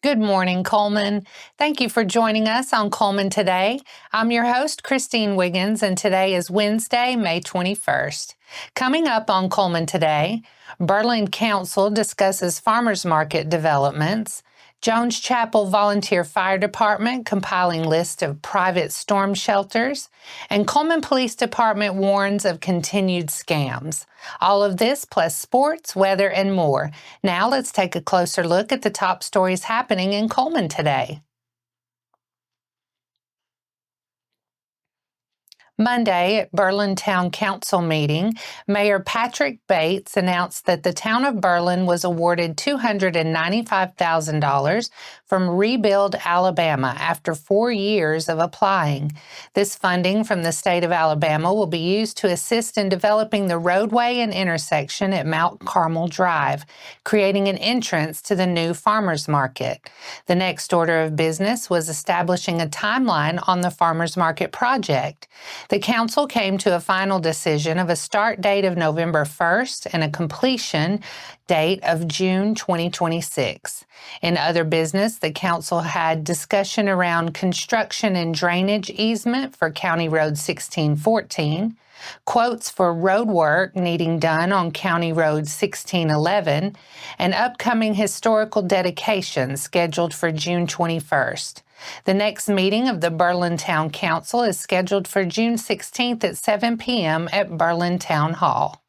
Good morning, Cullman. Thank you for joining us on Cullman Today. I'm your host, Christine Wiggins, and today is Wednesday, May 21st. Coming up on Cullman Today, Berlin Council discusses farmers market developments, Jones Chapel Volunteer Fire Department compiling list of private storm shelters, and Cullman Police Department warns of continued scams. All of this plus sports, weather, and more. Now let's take a closer look at the top stories happening in Cullman today. Monday at Berlin Town Council meeting, Mayor Patrick Bates announced that the town of Berlin was awarded $295,000 from Rebuild Alabama after 4 years of applying. This funding from the state of Alabama will be used to assist in developing the roadway and intersection at Mount Carmel Drive, creating an entrance to the new farmers market. The next order of business was establishing a timeline on the farmers market project. The council came to a final decision of a start date of November 1st and a completion date of June 2026. In other business, the council had discussion around construction and drainage easement for County Road 1614, quotes for road work needing done on County Road 1611, and upcoming historical dedication scheduled for June 21st. The next meeting of the Berlin Town Council is scheduled for June 16th at 7 p.m. at Berlin Town Hall.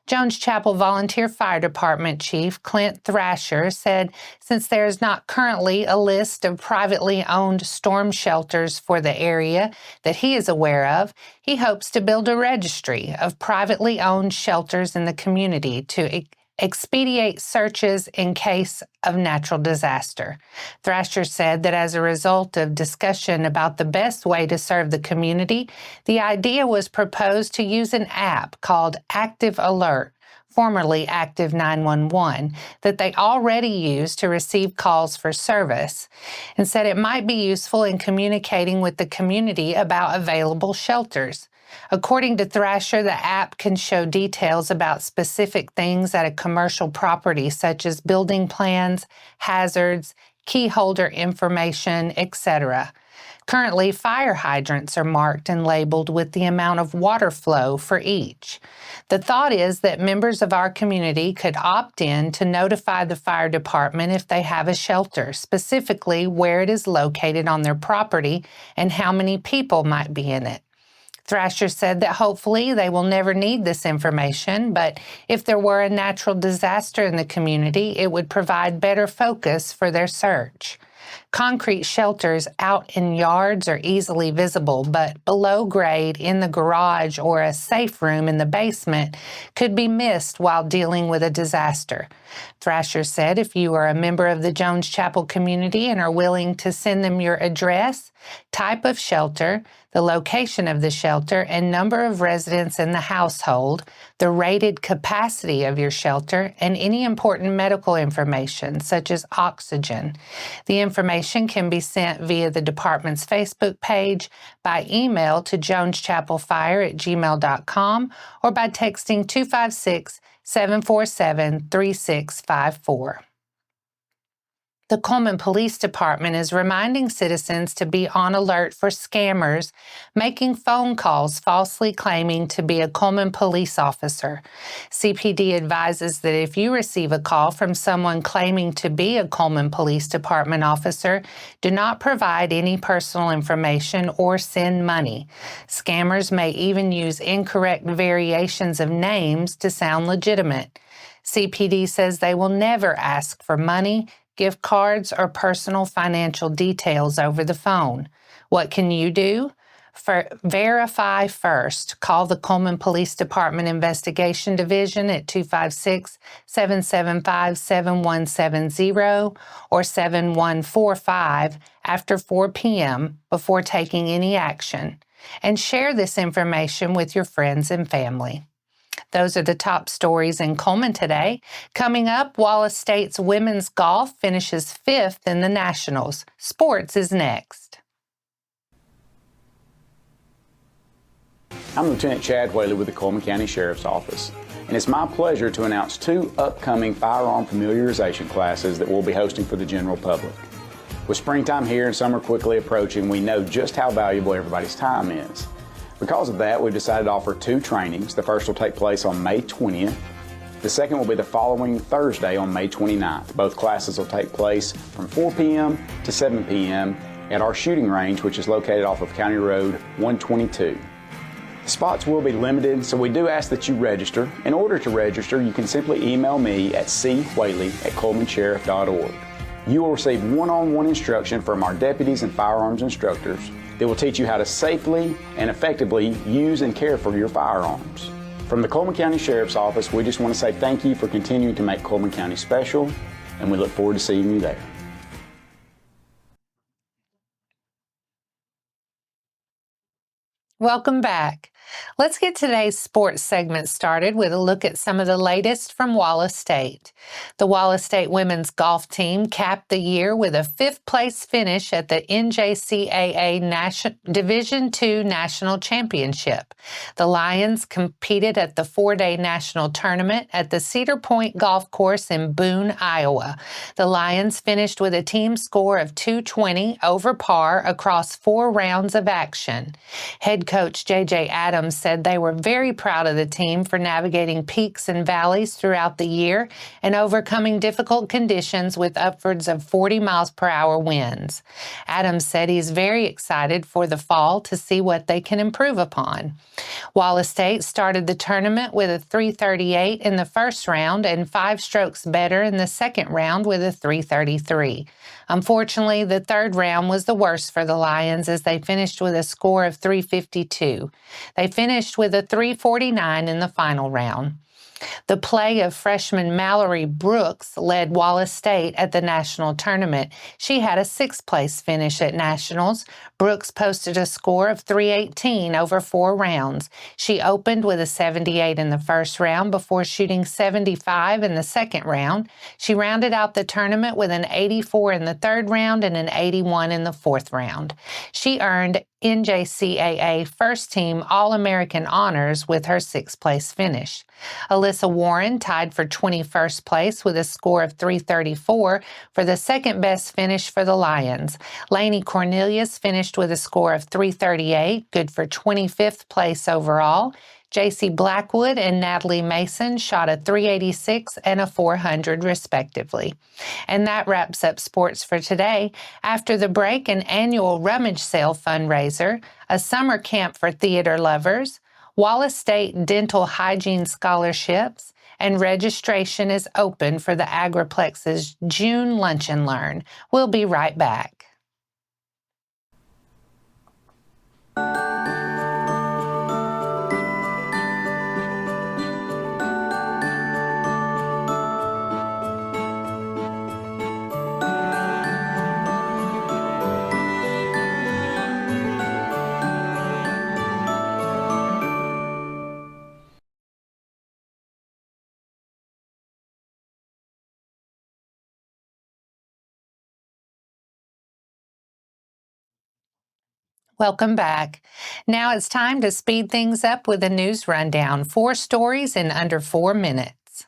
Jones Chapel Volunteer Fire Department Chief Clint Thrasher said since there is not currently a list of privately owned storm shelters for the area that he is aware of, he hopes to build a registry of privately owned shelters in the community to expedite searches in case of natural disaster. Thrasher said that as a result of discussion about the best way to serve the community, the idea was proposed to use an app called Active Alert, formerly Active 911, that they already use to receive calls for service, and said it might be useful in communicating with the community about available shelters. According to Thrasher, the app can show details about specific things at a commercial property, such as building plans, hazards, key holder information, etc. Currently, fire hydrants are marked and labeled with the amount of water flow for each. The thought is that members of our community could opt in to notify the fire department if they have a shelter, specifically where it is located on their property and how many people might be in it. Thrasher said that hopefully they will never need this information, but if there were a natural disaster in the community, it would provide better focus for their search. Concrete shelters out in yards are easily visible, but below grade in the garage or a safe room in the basement could be missed while dealing with a disaster. Thrasher said if you are a member of the Jones Chapel community and are willing to send them your address, type of shelter, the location of the shelter, and number of residents in the household, the rated capacity of your shelter, and any important medical information, such as oxygen. The information can be sent via the department's Facebook page, by email to jonechapelfire@gmail.com, or by texting 256-747-3654. The Cullman Police Department is reminding citizens to be on alert for scammers making phone calls falsely claiming to be a Cullman police officer. CPD advises that if you receive a call from someone claiming to be a Cullman Police Department officer, do not provide any personal information or send money. Scammers may even use incorrect variations of names to sound legitimate. CPD says they will never ask for money, gift cards, or personal financial details over the phone. What can you do? Verify first. Call the Cullman Police Department Investigation Division at 256-775-7170 or 7145 after 4 p.m. before taking any action. And share this information with your friends and family. Those are the top stories in Cullman today. Coming up, Wallace State's women's golf finishes 5th in the Nationals. Sports is next. I'm Lieutenant Chad Whaley with the Cullman County Sheriff's Office. and it's my pleasure to announce 2 upcoming firearm familiarization classes that we'll be hosting for the general public. With springtime here and summer quickly approaching, we know just how valuable everybody's time is. Because of that, we've decided to offer 2 trainings. The first will take place on May 20th. The second will be the following Thursday on May 29th. Both classes will take place from 4 p.m. to 7 p.m. at our shooting range, which is located off of County Road 122. Spots will be limited, so we do ask that you register. In order to register, you can simply email me at cwhaley@cullmansheriff.org. You will receive one-on-one instruction from our deputies and firearms instructors that will teach you how to safely and effectively use and care for your firearms. From the Cullman County Sheriff's Office, we just want to say thank you for continuing to make Cullman County special, and we look forward to seeing you there. Welcome back. Let's get today's sports segment started with a look at some of the latest from Wallace State. The Wallace State women's golf team capped the year with a 5th-place finish at the NJCAA Division II National Championship. The Lions competed at the 4-day national tournament at the Cedar Point Golf Course in Boone, Iowa. The Lions finished with a team score of 220 over par across 4 rounds of action. Head coach J.J. Adams said they were very proud of the team for navigating peaks and valleys throughout the year and overcoming difficult conditions with upwards of 40 miles per hour winds. Adams said he's very excited for the fall to see what they can improve upon. Wallace State started the tournament with a 338 in the first round and 5 strokes better in the second round with a 333. Unfortunately, the third round was the worst for the Lions as they finished with a score of 352. They finished with a 349 in the final round. The play of freshman Mallory Brooks led Wallace State at the national tournament. She had a 6th-place finish at nationals. Brooks posted a score of 318 over 4 rounds. She opened with a 78 in the first round before shooting 75 in the second round. She rounded out the tournament with an 84 in the third round and an 81 in the fourth round. She earned NJCAA First Team All-American honors with her 6th-place finish. Alyssa Warren tied for 21st place with a score of 334 for the second-best finish for the Lions. Lainey Cornelius finished with a score of 338, good for 25th place overall. J.C. Blackwood and Natalie Mason shot a 386 and a 400 respectively. And that wraps up sports for today. After the break, an annual rummage sale fundraiser, a summer camp for theater lovers, Wallace State dental hygiene scholarships, and registration is open for the Agriplex's June Lunch and Learn. We'll be right back. Welcome back. Now it's time to speed things up with a news rundown. 4 stories in under 4 minutes.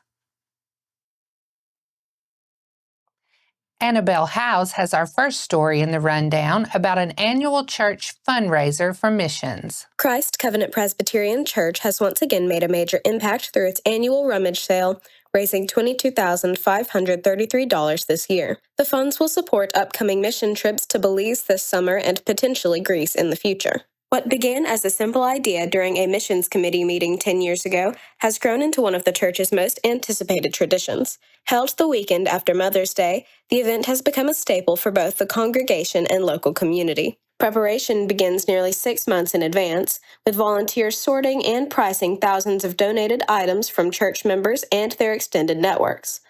Annabelle House has our first story in the rundown about an annual church fundraiser for missions. Christ Covenant Presbyterian Church has once again made a major impact through its annual rummage sale, raising $22,533 this year. The funds will support upcoming mission trips to Belize this summer and potentially Greece in the future. What began as a simple idea during a missions committee meeting 10 years ago has grown into one of the church's most anticipated traditions. Held the weekend after Mother's Day, the event has become a staple for both the congregation and local community. Preparation begins nearly 6 months in advance, with volunteers sorting and pricing thousands of donated items from church members and their extended networks.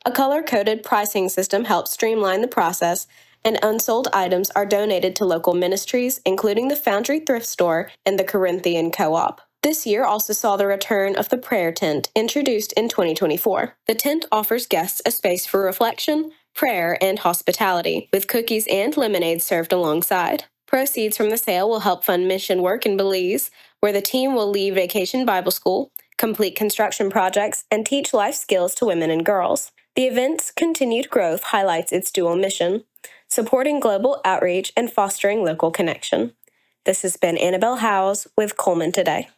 A color-coded pricing system helps streamline the process, and unsold items are donated to local ministries, including the Foundry Thrift Store and the Corinthian Co-op. This year also saw the return of the prayer tent, introduced in 2024. The tent offers guests a space for reflection, prayer, and hospitality, with cookies and lemonade served alongside. Proceeds from the sale will help fund mission work in Belize, where the team will lead Vacation Bible School, complete construction projects, and teach life skills to women and girls. The event's continued growth highlights its dual mission, supporting global outreach and fostering local connection. This has been Annabelle Howes with Cullman Today.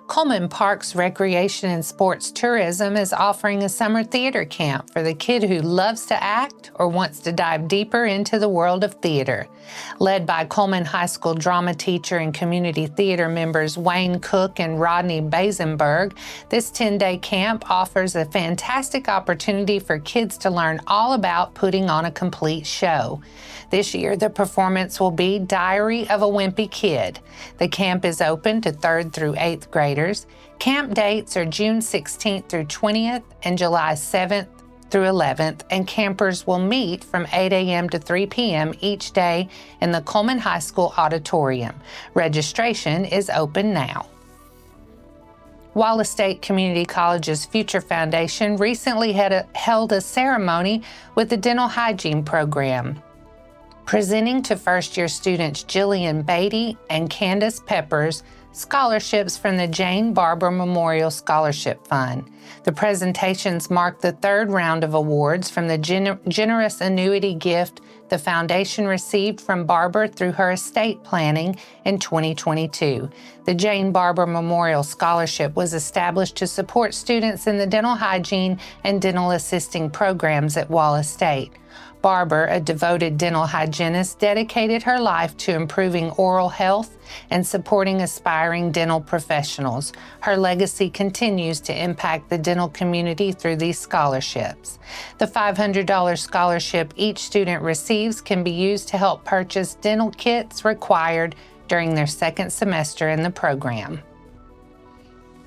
Cullman Parks Recreation and Sports Tourism is offering a summer theater camp for the kid who loves to act or wants to dive deeper into the world of theater. Led by Cullman High School drama teacher and community theater members Wayne Cook and Rodney Basenberg, this 10-day camp offers a fantastic opportunity for kids to learn all about putting on a complete show. This year, the performance will be Diary of a Wimpy Kid. The camp is open to 3rd through 8th graders. Camp dates are June 16th through 20th and July 7th through 11th, and campers will meet from 8 a.m. to 3 p.m. each day in the Cullman High School auditorium. Registration is open now. Wallace State Community College's Future Foundation recently held a ceremony with the dental hygiene program, presenting to first-year students Jillian Beatty and Candace Peppers scholarships from the Jane Barber Memorial Scholarship Fund. The presentations mark the 3rd round of awards from the generous annuity gift the foundation received from Barber through her estate planning in 2022. The Jane Barber Memorial Scholarship was established to support students in the dental hygiene and dental assisting programs at Wallace State. Barber, a devoted dental hygienist, dedicated her life to improving oral health and supporting aspiring dental professionals. Her legacy continues to impact the dental community through these scholarships. The $500 scholarship each student receives can be used to help purchase dental kits required during their 2nd semester in the program.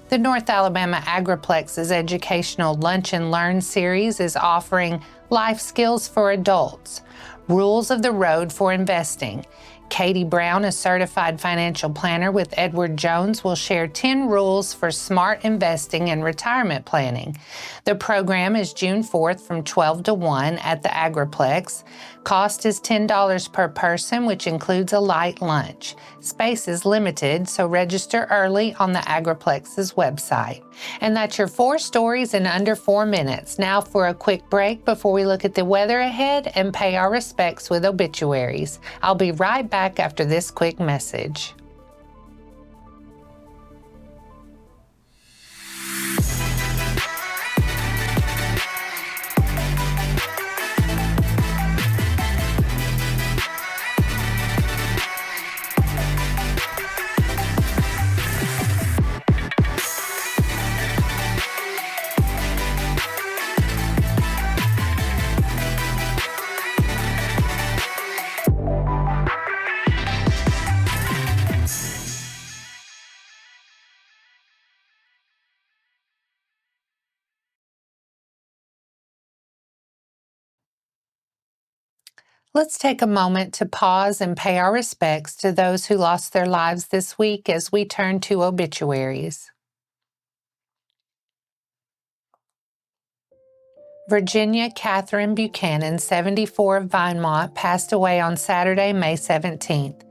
The North Alabama Agriplex's educational Lunch and Learn series is offering life skills for adults, rules of the road for investing. Katie Brown, a certified financial planner with Edward Jones, will share 10 rules for smart investing and retirement planning. The program is June 4th from 12 to 1 at the Agriplex. Cost is $10 per person, which includes a light lunch. Space is limited, so register early on the Agriplex's website. And that's your 4 stories in under 4 minutes. Now for a quick break before we look at the weather ahead and pay our respects with obituaries. I'll be right back after this quick message. Let's take a moment to pause and pay our respects to those who lost their lives this week as we turn to obituaries. Virginia Catherine Buchanan, 74 of Vinemont, passed away on Saturday, May 17th.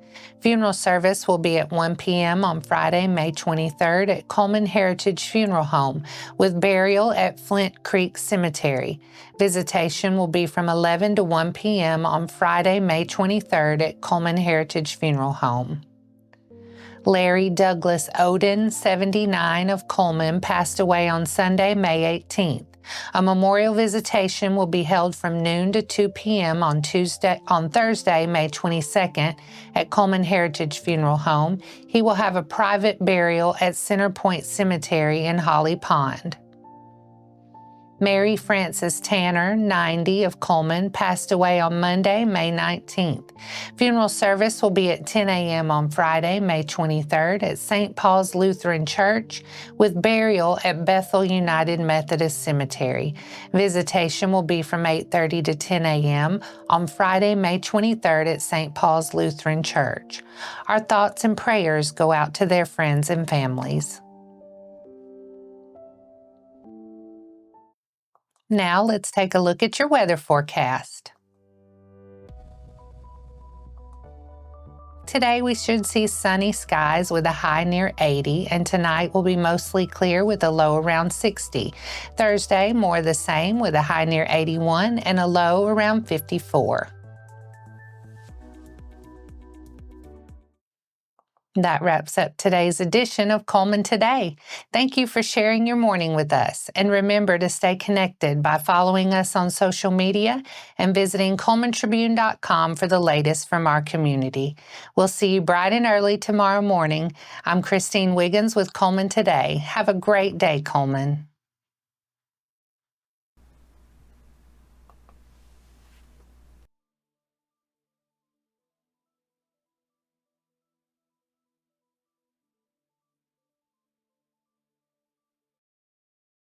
Funeral service will be at 1 p.m. on Friday, May 23rd at Cullman Heritage Funeral Home, with burial at Flint Creek Cemetery. Visitation will be from 11 to 1 p.m. on Friday, May 23rd at Cullman Heritage Funeral Home. Larry Douglas Oden, 79 of Cullman, passed away on Sunday, May 18th. A memorial visitation will be held from noon to 2 p.m. on Thursday, May 22nd at Cullman Heritage Funeral Home. He will have a private burial at Center Point Cemetery in Holly Pond. Mary Frances Tanner, 90 of Cullman, passed away on Monday, May 19th. Funeral service will be at 10 a.m. on Friday, May 23rd at St. Paul's Lutheran Church, with burial at Bethel United Methodist Cemetery. Visitation will be from 8:30 to 10 a.m. on Friday, May 23rd at St. Paul's Lutheran Church. Our thoughts and prayers go out to their friends and families. Now let's take a look at your weather forecast. Today we should see sunny skies with a high near 80, and tonight will be mostly clear with a low around 60. Thursday, more the same with a high near 81 and a low around 54. That wraps up today's edition of Cullman Today. Thank you for sharing your morning with us. And remember to stay connected by following us on social media and visiting CullmanTribune.com for the latest from our community. We'll see you bright and early tomorrow morning. I'm Christine Wiggins with Cullman Today. Have a great day, Cullman.